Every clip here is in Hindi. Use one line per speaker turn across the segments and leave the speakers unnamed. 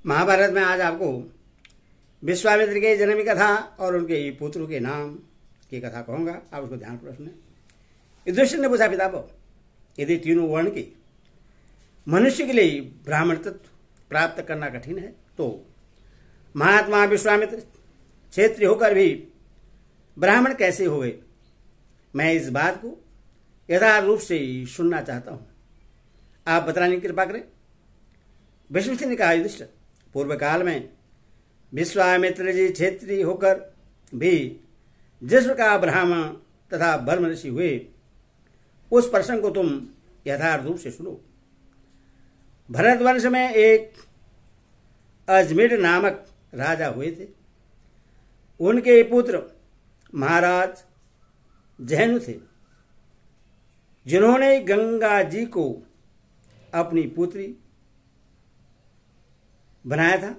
महाभारत में आज आपको विश्वामित्र के जन्म की कथा और उनके पुत्रों के नाम की कथा कहूंगा। आप उसको ध्यानपूर्वक सुने। युधिष्ठिर ने पूछा, पितामह, यदि तीनों वर्ण के मनुष्य के लिए ब्राह्मण तत्व प्राप्त करना कठिन है तो महात्मा विश्वामित्र क्षेत्रीय होकर भी ब्राह्मण कैसे हो गए? मैं इस बात को यथार्थ रूप से सुनना चाहता हूं, आप बतलाने की कृपा करें। विश्वमित्र ने कहा, युधिष्ठिर, पूर्व काल में विश्वामित्र जी क्षेत्रीय होकर भी जिस प्रकार ब्राह्मण तथा ब्रह्म ऋषि हुए, उस प्रसंग को तुम यथार्थ रूप से सुनो। भरतवंश में एक अजमेर नामक राजा हुए थे। उनके पुत्र महाराज जैनु थे, जिन्होंने गंगा जी को अपनी पुत्री बनाया था।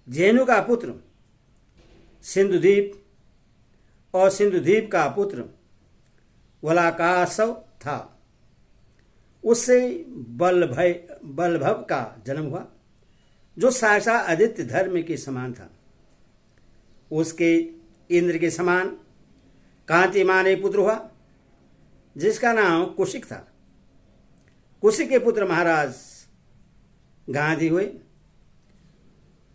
जैनु का पुत्र सिंधुदीप और सिंधुदीप का पुत्र वलाकासव था। उससे बलभव का जन्म हुआ, जो साक्षात आदित्य धर्म के समान था। उसके इंद्र के समान कांतिमान एक पुत्र हुआ, जिसका नाम कुशिक था। कुशिक के पुत्र महाराज गांधी हुए।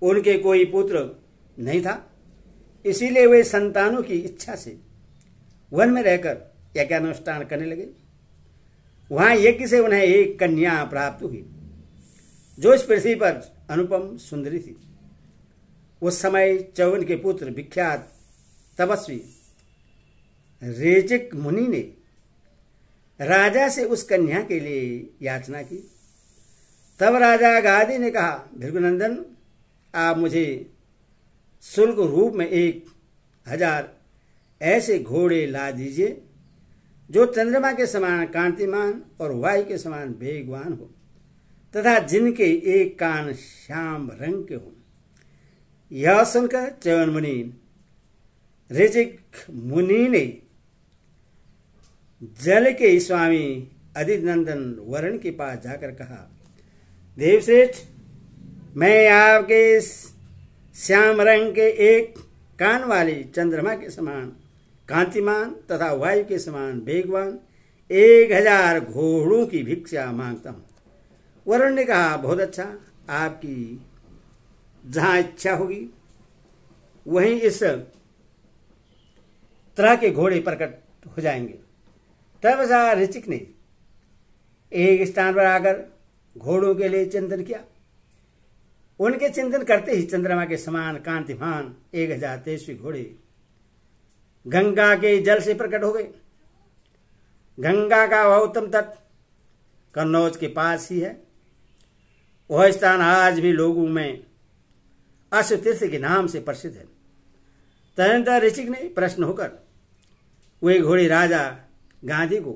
उनके कोई पुत्र नहीं था, इसीलिए वे संतानों की इच्छा से वन में रहकर यज्ञानुष्ठान करने लगे। वहां यज्ञ से उन्हें एक कन्या प्राप्त हुई, जो इस पृथ्वी पर अनुपम सुंदरी थी। उस समय च्यवन के पुत्र विख्यात तपस्वी रेचिक मुनि ने राजा से उस कन्या के लिए याचना की। तब राजा गादी ने कहा, भृगुनंदन, आप मुझे शुल्क रूप में 1000 ऐसे घोड़े ला दीजिए जो चंद्रमा के समान कांतिमान और वायु के समान वेगवान हो तथा जिनके एक कान श्याम रंग के हो। यह सुनकर च्यवन मुनि ऋचिक मुनि ने जल के स्वामी अदिति नंदन वरुण के पास जाकर कहा, देवश्रेष्ठ, मैं आपके श्याम रंग के एक कान वाली चंद्रमा के समान कांतिमान तथा वायु के समान वेगवान 1000 घोड़ों की भिक्षा मांगता हूं। वरुण ने कहा, बहुत अच्छा, आपकी जहां इच्छा होगी वहीं इस तरह के घोड़े प्रकट हो जाएंगे। तब ऋचिक ने एक स्थान पर आकर घोड़ों के लिए चिंतन किया। उनके चिंतन करते ही चंद्रमा के समान कांतिमान 1000 तेजस्वी घोड़े गंगा के जल से प्रकट हो गए। गंगा का वह उत्तम तट कन्नौज के पास ही है। वह स्थान आज भी लोगों में अश्वतीर्थ के नाम से प्रसिद्ध है। तदनंतर ऋचिक ने प्रश्न होकर वे घोड़े राजा गांधी को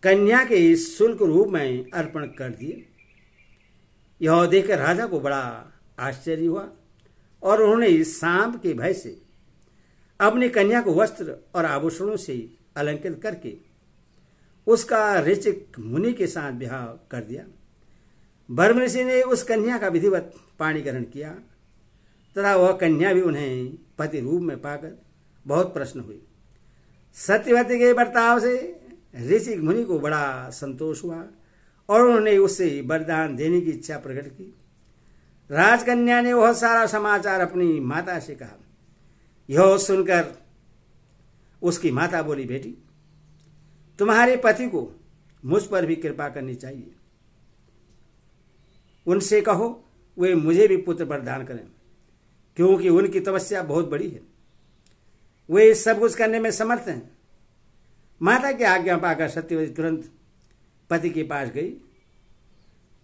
कन्या के शुल्क रूप में अर्पण कर दिए। यह देखकर राजा को बड़ा आश्चर्य हुआ और उन्होंने सांप के भय से अपनी कन्या को वस्त्र और आभूषणों से अलंकृत करके उसका ऋचिक मुनि के साथ ब्याह कर दिया। ब्रह्म ऋषि ने उस कन्या का विधिवत पाणी ग्रहण किया तथा वह कन्या भी उन्हें पति रूप में पाकर बहुत प्रसन्न हुई। सत्यवती के बर्ताव से ऋषिक मुनि को बड़ा संतोष हुआ और उन्होंने उससे वरदान देने की इच्छा प्रकट की। राजकन्या ने वह सारा समाचार अपनी माता से कहा। यह सुनकर उसकी माता बोली, बेटी, तुम्हारे पति को मुझ पर भी कृपा करनी चाहिए। उनसे कहो वे मुझे भी पुत्र प्रदान करें, क्योंकि उनकी तपस्या बहुत बड़ी है। वे सब कुछ करने में समर्थ हैं। माता की आज्ञा पाकर सत्यवती तुरंत पति के पास गई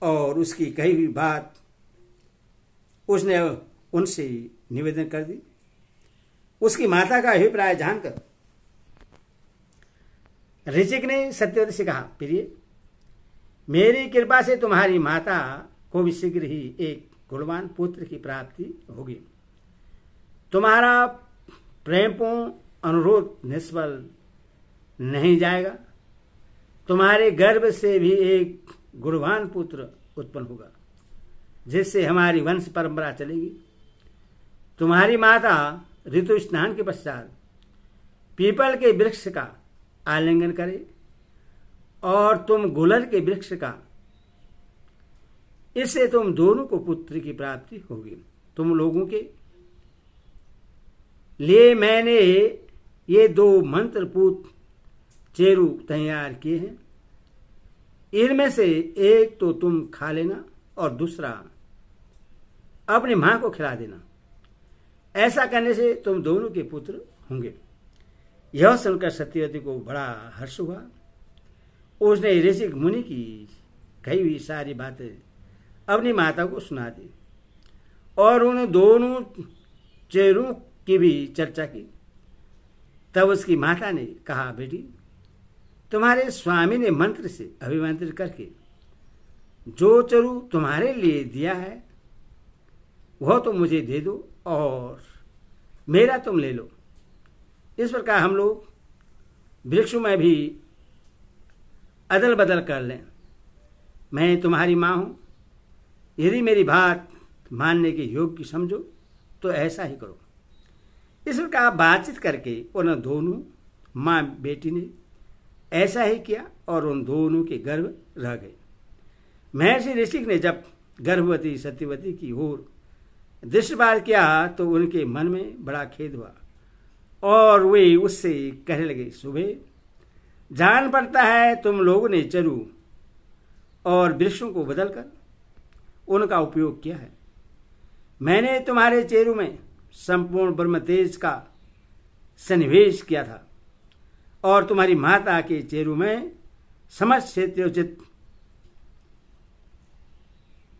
और उसकी कही हुई बात उसने उनसे निवेदन कर दी। उसकी माता का अभिप्राय जानकर ऋचिक ने सत्यवती से कहा, प्रिय, मेरी कृपा से तुम्हारी माता को भी शीघ्र ही एक गुणवान पुत्र की प्राप्ति होगी। तुम्हारा प्रेमपूर्ण अनुरोध निष्फल नहीं जाएगा। तुम्हारे गर्भ से भी एक गुणवान पुत्र उत्पन्न होगा, जिससे हमारी वंश परंपरा चलेगी। तुम्हारी माता ऋतु स्नान के पश्चात पीपल के वृक्ष का आलिंगन करे और तुम गुलर के वृक्ष का, इससे तुम दोनों को पुत्र की प्राप्ति होगी। तुम लोगों के लिए मैंने ये 2 मंत्रपूत चेरू तैयार किए हैं। इनमें से एक तो तुम खा लेना और दूसरा अपनी मां को खिला देना। ऐसा करने से तुम दोनों के पुत्र होंगे। यह सुनकर सत्यवती को बड़ा हर्ष हुआ। उसने ऋषि मुनि की कही हुई सारी बातें अपनी माता को सुना दी और उन दोनों चेरों की भी चर्चा की। तब उसकी माता ने कहा, बेटी, तुम्हारे स्वामी ने मंत्र से अभिमंत्रित करके जो चरु तुम्हारे लिए दिया है वह तो मुझे दे दो और मेरा तुम ले लो। इस प्रकार हम लोग वृक्षों में भी अदल बदल कर लें। मैं तुम्हारी माँ हूं, यदि मेरी बात मानने के योग्य समझो तो ऐसा ही करो। इस प्रकार बातचीत करके उन दोनों माँ बेटी ने ऐसा ही किया और उन दोनों के गर्भ रह गए। महर्षि ऋषिक ने जब गर्भवती सत्यवती की ओर दृष्टिपात किया तो उनके मन में बड़ा खेद हुआ और वे उससे कहने लगे, सुबह जान पड़ता है तुम लोगों ने चरु और वृक्षों को बदलकर उनका उपयोग किया है। मैंने तुम्हारे चेरू में संपूर्ण ब्रह्म तेज का सन्निवेश किया था और तुम्हारी माता के चेरू में समस्त क्षेत्रोचित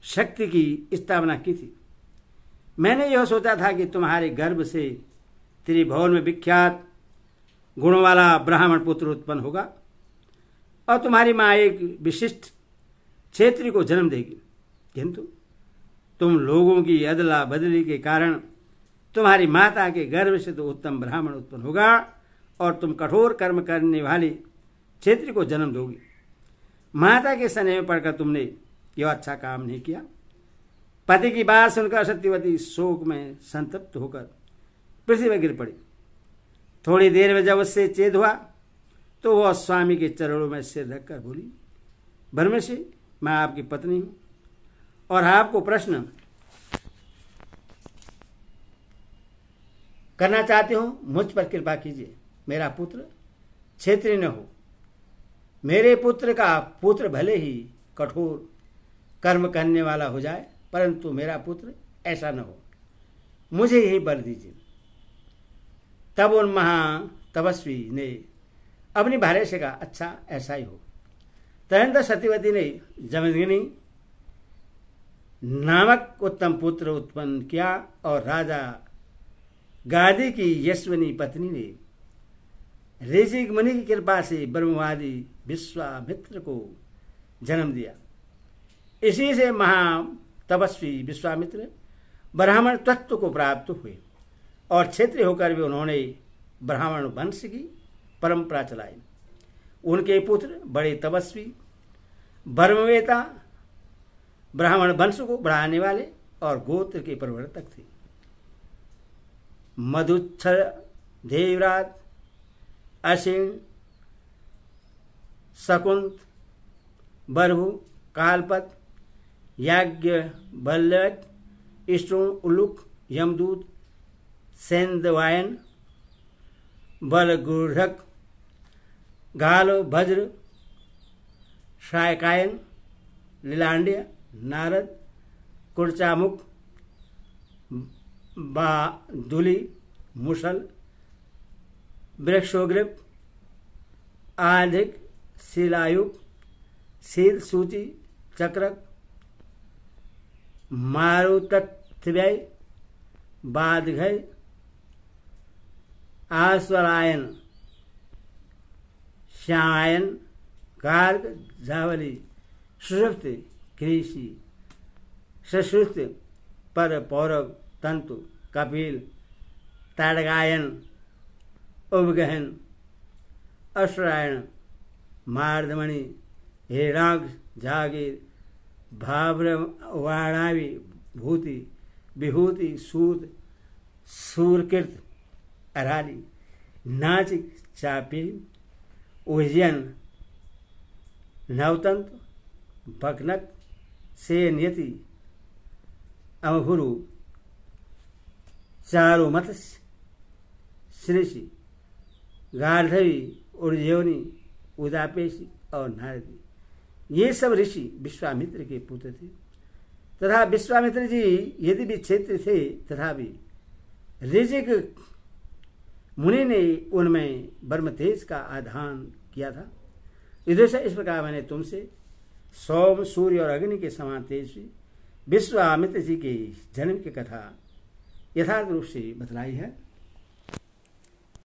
शक्ति की स्थापना की थी। मैंने यह सोचा था कि तुम्हारे गर्भ से त्रिभुवन में विख्यात गुणों वाला ब्राह्मण पुत्र उत्पन्न होगा और तुम्हारी माँ एक विशिष्ट क्षेत्री को जन्म देगी। किंतु तुम लोगों की अदला बदली के कारण तुम्हारी माता के गर्भ से तो उत्तम ब्राह्मण उत्पन्न होगा और तुम कठोर कर्म करने वाली क्षेत्री को जन्म दोगी। माता के स्नेह में पड़कर तुमने यह अच्छा काम नहीं किया। पति की बात सुनकर सत्यवती शोक में संतप्त होकर पृथ्वी पर गिर पड़ी। थोड़ी देर में जब उससे चेत हुआ तो वह स्वामी के चरणों में सिर रखकर बोली, ब्रह्मर्षि, मैं आपकी पत्नी हूं और आपको प्रश्न करना चाहती हूं। मुझ पर कृपा कीजिए। मेरा पुत्र क्षेत्रीय न हो। मेरे पुत्र का पुत्र भले ही कठोर कर्म करने वाला हो जाए, परंतु मेरा पुत्र ऐसा न हो। मुझे यही वर दीजिए। तब उन महातपस्वी ने अपनी भार्या से कहा, अच्छा ऐसा ही हो। तदनंतर सत्यवती ने जमदग्नि नामक उत्तम पुत्र उत्पन्न किया और राजा गादी की यशस्विनी पत्नी ने ऋषि मुनि की कृपा से ब्रह्मवादी विश्वामित्र को जन्म दिया। इसी से महातपस्वी विश्वामित्र ब्राह्मण तत्व को प्राप्त हुए और क्षेत्रीय होकर भी उन्होंने ब्राह्मण वंश की परंपरा चलाई। उनके पुत्र बड़े तपस्वी ब्रह्मवेता ब्राह्मण वंश को बढ़ाने वाले और गोत्र के प्रवर्तक थे। मधुच्छर, देवराज, असीन, शकुंत, बरहु, कालपत, याज्ञवल्क्य, इष्टुण, उलुक, यमदूत, सेंदवायन, बलगूढ़क, गाल, वज्र, शायकायन, लीलांड्य, नारद, कुर्चामुख, बादुली, मुसल, वृक्षोग्रीव, आधिक, शिलायुक, शील सूची, चक्रक, मारुतथव्यय, बादघय, आश्वरायन, श्यामायन, गार्ग, जावली, सुषुप्ति, कृषि, सश्रुत, पर पौरव, तंतु, कपिल, ताड़गायन, उपगहन, अश्वरायण, मार्दमणि, हिरणाक्ष, जागीर, भाववाणावि भूति विभूति सूद सूरकृत अराली नाचिक चापी उज्जैन नवतंत्र बकनक से नियति अमभुरु चारुमत्स्य श्रेषि गार्धवी उर्जयोनी उदापेशी और नारदी, ये सब ऋषि विश्वामित्र के पुत्र थे तथा विश्वामित्र जी यदि भी क्षेत्र थे तथा भी ऋषिक मुनि ने उनमें ब्रह्म तेज का आधान किया था। विदुषा, इस प्रकार मैंने तुमसे सोम सूर्य और अग्नि के समान तेजस्वी विश्वामित्र जी के जन्म की कथा यथार्थ रूप से बतलाई है।